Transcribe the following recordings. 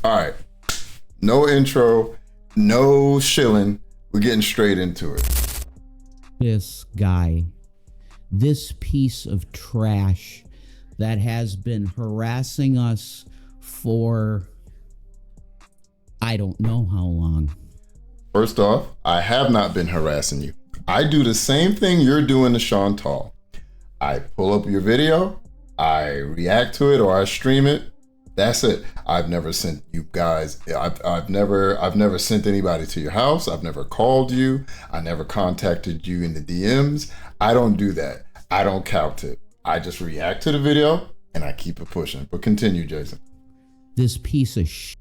All right. No intro, no shilling. We're getting straight into it. This guy, this piece of trash that has been harassing us for I don't know how long. First off, I have not been harassing you. I do the same thing you're doing to Sean Tall. I pull up your video, I react to it, or I stream it. That's it. I've never sent you guys. I've never sent anybody to your house. I've never called you. I never contacted you in the DMs. I don't do that. I don't count it. I just react to the video and I keep it pushing. But continue, Jason. This piece of shit.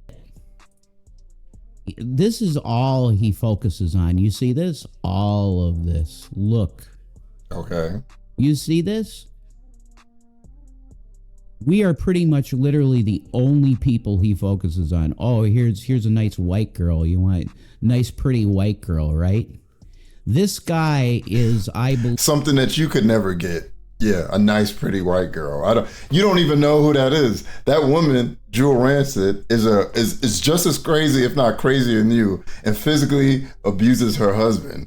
This is all he focuses on. You see this? All of this. Look. Okay. You see this? We are pretty much literally the only people he focuses on. Oh, here's a nice white girl. You want nice, pretty white girl, right? This guy is, I believe, something that you could never get. Yeah, a nice, pretty white girl. You don't even know who that is. That woman, Jewel Rancid, is just as crazy, if not crazier than you, and physically abuses her husband,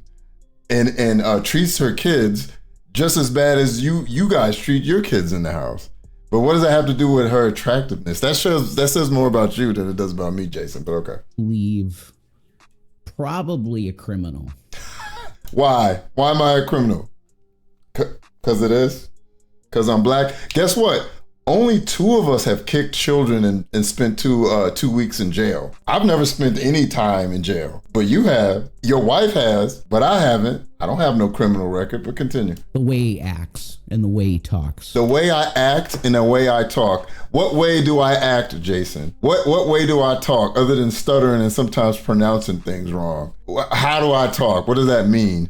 and treats her kids just as bad as you guys treat your kids in the house. But what does that have to do with her attractiveness? That says more about you than it does about me, Jason. But okay. Leave. Probably a criminal. Why? Why am I a criminal? Because it is? Because I'm black? Guess what? Only 2 of us have kicked children and spent 2 weeks in jail. I've never spent any time in jail, but you have. Your wife has, but I haven't. I don't have no criminal record, but continue. The way he acts and the way he talks. The way I act and the way I talk. What way do I act, Jason? What way do I talk other than stuttering and sometimes pronouncing things wrong? How do I talk? What does that mean?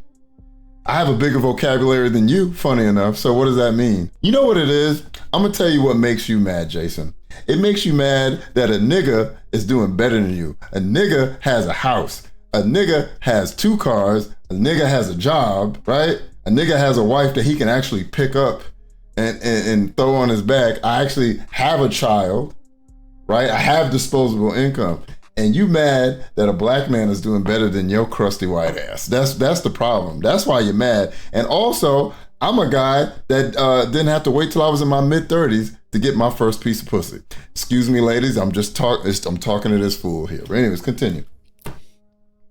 I have a bigger vocabulary than you, funny enough, so what does that mean? You know what it is? I'm gonna tell you what makes you mad, Jason. It makes you mad that a nigga is doing better than you. A nigga has a house. A nigga has 2 cars. A nigga has a job, right? A nigga has a wife that he can actually pick up and throw on his back. I actually have a child, right? I have disposable income. And you mad that a black man is doing better than your crusty white ass. That's the problem. That's why you're mad. And also, I'm a guy that didn't have to wait till I was in my mid-30s to get my first piece of pussy. Excuse me, ladies. I'm talking to this fool here. But anyways, continue.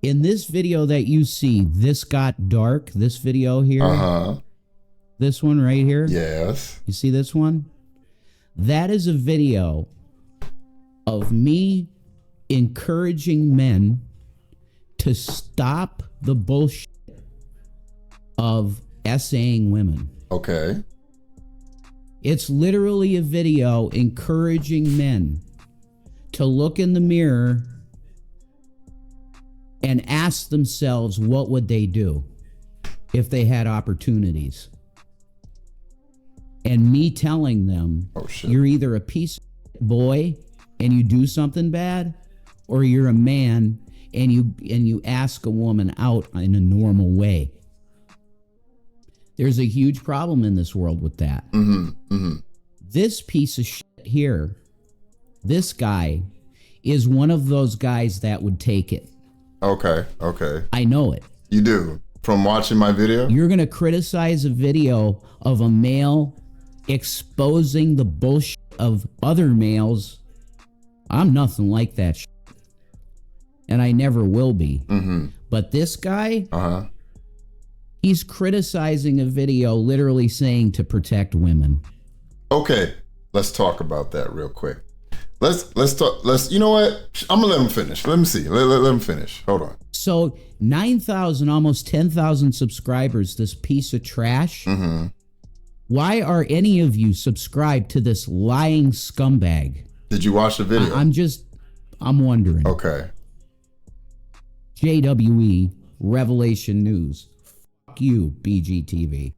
In this video that you see, This Got Dark, this video here. Uh-huh. This one right here. Yes. You see this one? That is a video of me encouraging men to stop the bullshit of essaying women. Okay. It's literally a video encouraging men to look in the mirror and ask themselves what would they do if they had opportunities. And me telling them, oh, shit. You're either a piece of boy and you do something bad, or you're a man and you ask a woman out in a normal way. There's a huge problem in this world with that. Mm-hmm, mm-hmm. This piece of shit here, this guy, is one of those guys that would take it. Okay, okay. I know it. You do? From watching my video? You're going to criticize a video of a male exposing the bullshit of other males. I'm nothing like that shit. And I never will be. Mm-hmm. But this guy, he's criticizing a video literally saying to protect women. Okay, let's talk about that real quick. Let's talk. You know what? I'm gonna let him finish. Let me see. Let him finish. Hold on. So 9,000, almost 10,000 subscribers, this piece of trash. Mm-hmm. Why are any of you subscribed to this lying scumbag? Did you watch the video? I'm wondering. Okay. JWE Revelation News. Fuck you, BGTV.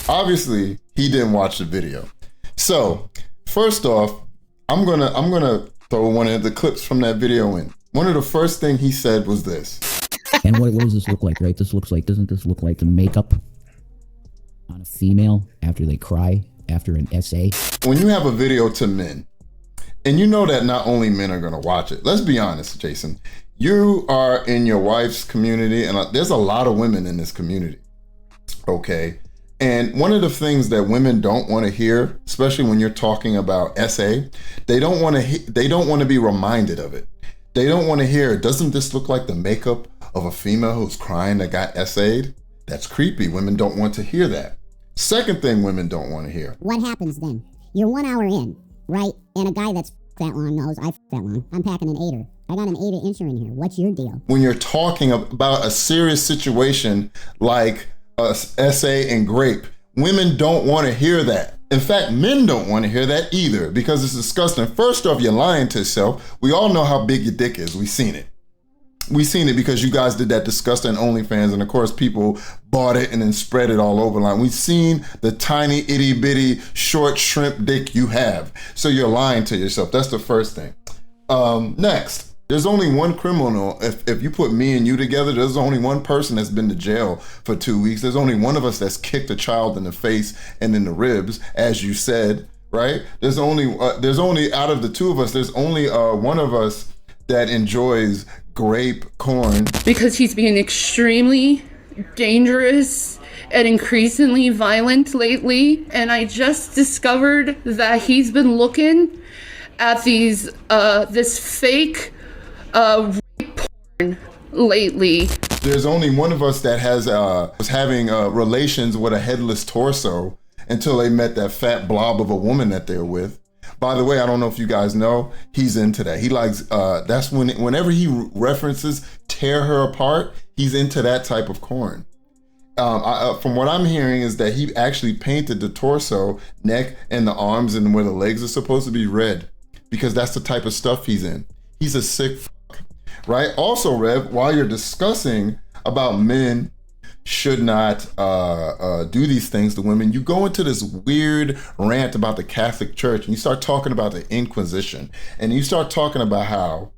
Obviously, he didn't watch the video. So, first off, I'm gonna throw one of the clips from that video in. One of the first thing he said was this. And what does this look like, right? Doesn't this look like the makeup on a female after they cry after an essay? When you have a video to men And you know that not only men are going to watch it. Let's be honest, Jason. You are in your wife's community, and there's a lot of women in this community. Okay. And one of the things that women don't want to hear, especially when you're talking about SA, they don't want to be reminded of it. They don't want to hear, doesn't this look like the makeup of a female who's crying that got SA'd? That's creepy. Women don't want to hear that. Second thing women don't want to hear. What happens then? You're 1 hour in, right? And a guy that's that long knows I that long. I'm packing an 8er. I got an 8er incher in here. What's your deal? When you're talking about a serious situation like SA and grape, women don't want to hear that. In fact, men don't want to hear that either because it's disgusting. First off, you're lying to yourself. We all know how big your dick is. We've seen it. We've seen it because you guys did that disgusting OnlyFans, and of course people bought it and then spread it all over line. We've seen the tiny itty bitty short shrimp dick you have. So you're lying to yourself. That's the first thing. Next, there's only one criminal. If you put me and you together, there's only one person that's been to jail for 2 weeks. There's only one of us that's kicked a child in the face and in the ribs, as you said, right? There's only out of the two of us, there's only one of us that enjoys grape corn. Because he's being extremely dangerous and increasingly violent lately. And I just discovered that he's been looking at this fake rape porn lately. There's only one of us that was having relations with a headless torso until they met that fat blob of a woman that they're with. By the way, I don't know if you guys know, he's into that. He likes, that's whenever he references tear her apart, he's into that type of corn. From what I'm hearing is that he actually painted the torso, neck, and the arms and where the legs are supposed to be red because that's the type of stuff he's in. He's a sick fuck, right? Also, Rev, while you're discussing about men should not do these things to women, you go into this weird rant about the Catholic Church and you start talking about the Inquisition and you start talking about how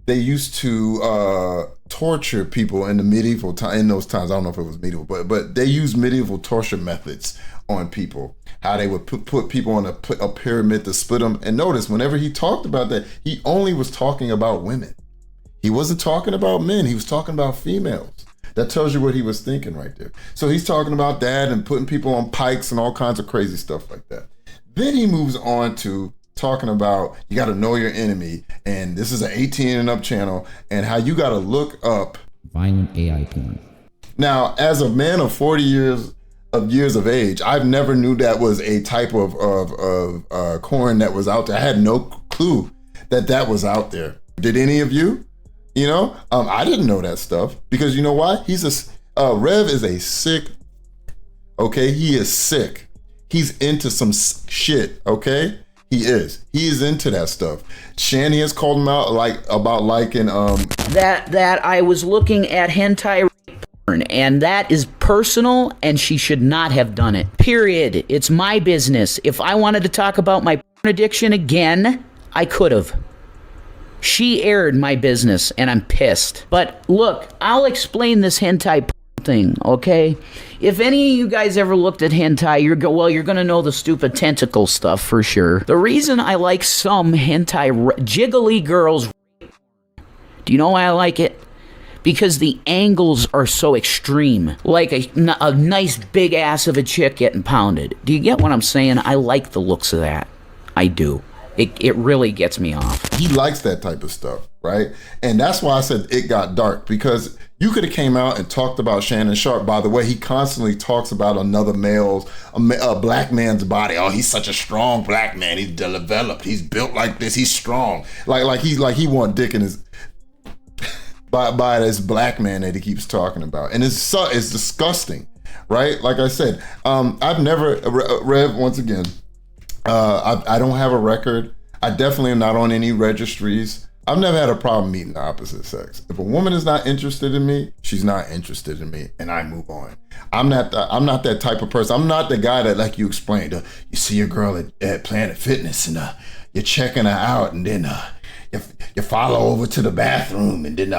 they used to torture people in the medieval time. In those times, I don't know if it was medieval, but they used medieval torture methods on people. How they would put people on a pyramid to split them. And notice, whenever he talked about that, he only was talking about women. He wasn't talking about men. He was talking about females. That tells you what he was thinking right there. So he's talking about that and putting people on pikes and all kinds of crazy stuff like that. Then he moves on to talking about you got to know your enemy, and this is an 18 and up channel, and how you got to look up violent AI porn. Now, as a man of 40 years of age, I've never knew that was a type of corn that was out there. I had no clue that was out there. Did any of you? You know, I didn't know that stuff because you know why? Rev is a sick. Okay, he is sick. He's into some shit. Okay, he is. He is into that stuff. Shanny has called him out about liking that I was looking at hentai porn, and that is personal, and she should not have done it. Period. It's my business. If I wanted to talk about my porn addiction again, I could have. She aired my business, and I'm pissed. But look, I'll explain this hentai thing, okay? If any of you guys ever looked at hentai, you're gonna know the stupid tentacle stuff for sure. The reason I like some hentai jiggly girls, do you know why I like it? Because the angles are so extreme. Like a nice big ass of a chick getting pounded. Do you get what I'm saying? I like the looks of that. I do. It really gets me off. He likes that type of stuff, right? And that's why I said it got dark, because you could have came out and talked about Shannon Sharp. By the way, he constantly talks about another a black man's body. Oh, he's such a strong black man. He's developed. He's built like this. He's strong. Like he want dick in his by this black man that he keeps talking about, and it's disgusting, right? Like I said, I've never Rev once again. I don't have a record. I definitely am not on any registries. I've never had a problem meeting the opposite sex. If a woman is not interested in me, she's not interested in me, and I move on. I'm not that type of person. I'm not the guy that, like you explained, you see your girl at Planet Fitness and you're checking her out, and then you follow over to the bathroom, and then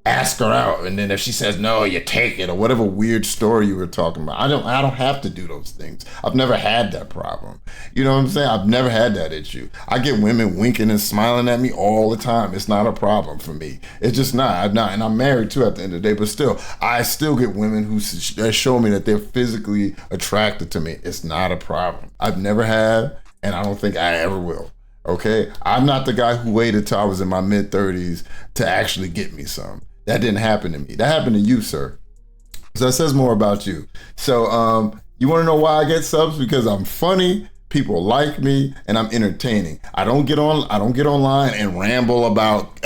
ask her out, and then if she says no, you take it, or whatever weird story you were talking about. I don't have to do those things. I've never had that problem. You know what I'm saying? I've never had that issue. I get women winking and smiling at me all the time. It's not a problem for me. It's just not. And I'm married too at the end of the day, but still, I still get women who show me that they're physically attracted to me. It's not a problem. I've never had, and I don't think I ever will. Okay? I'm not the guy who waited till I was in my mid-30s to actually get me some. That didn't happen to me. That happened to you, sir. So that says more about you. So you want to know why I get subs? Because I'm funny, people like me, and I'm entertaining. I don't get online and ramble about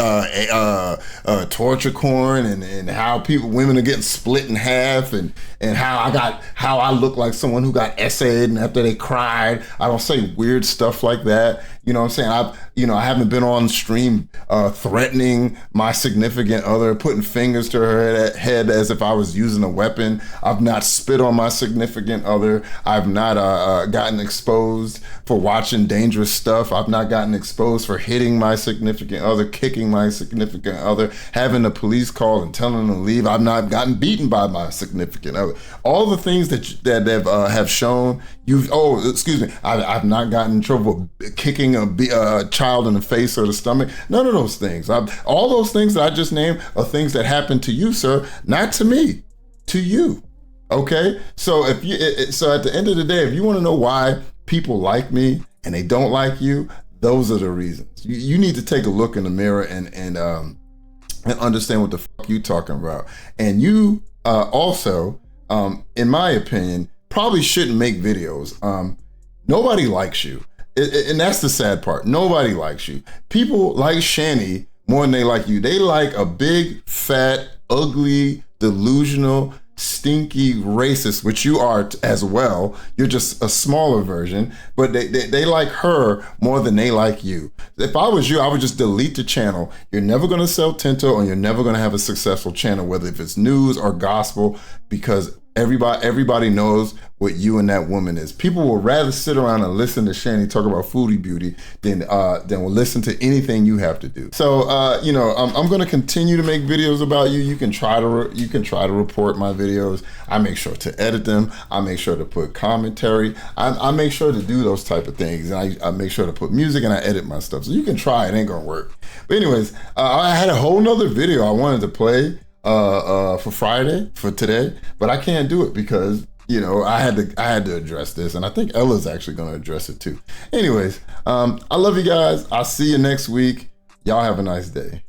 torture porn and how women are getting split in half and how I look like someone who got essayed and after they cried. I don't say weird stuff like that. You know what I'm saying? I haven't been on stream threatening my significant other, putting fingers to her head as if I was using a weapon. I've not spit on my significant other. I've not gotten exposed for watching dangerous stuff. I've not gotten exposed for hitting my significant other, kicking my significant other, having the police call and telling them to leave. I've not gotten beaten by my significant other. All the things that have shown I've not gotten in trouble for kicking a child in the face or the stomach. None of those things. All those things that I just named are things that happened to you, sir, not to me, to you. Okay? So so at the end of the day, if you want to know why people like me and they don't like you, those are the reasons. You need to take a look in the mirror and understand what the fuck you talking about. And you also, in my opinion, probably shouldn't make videos. Nobody likes you. And that's the sad part. Nobody likes you. People like Shanny more than they like you. They like a big, fat, ugly, delusional, stinky racist, which you are as well. You're just a smaller version, but they like her more than they like you. If I was you, I would just delete the channel. You're never going to sell Tinto, and you're never going to have a successful channel, whether if it's news or gospel, because everybody knows what you and that woman is. People will rather sit around and listen to Shanny talk about foodie beauty than will listen to anything you have to do. So I'm going to continue to make videos about you. You can try to report my videos. I make sure to edit them. I make sure to put commentary. I make sure to do those type of things. And I make sure to put music, and I edit my stuff. So you can try. It ain't gonna work. But anyways, I had a whole nother video I wanted to play for Friday, for today, but I can't do it because I had to address this, and I think Ella's actually going to address it too. Anyways, I love you guys. I'll see you next week. Y'all have a nice day.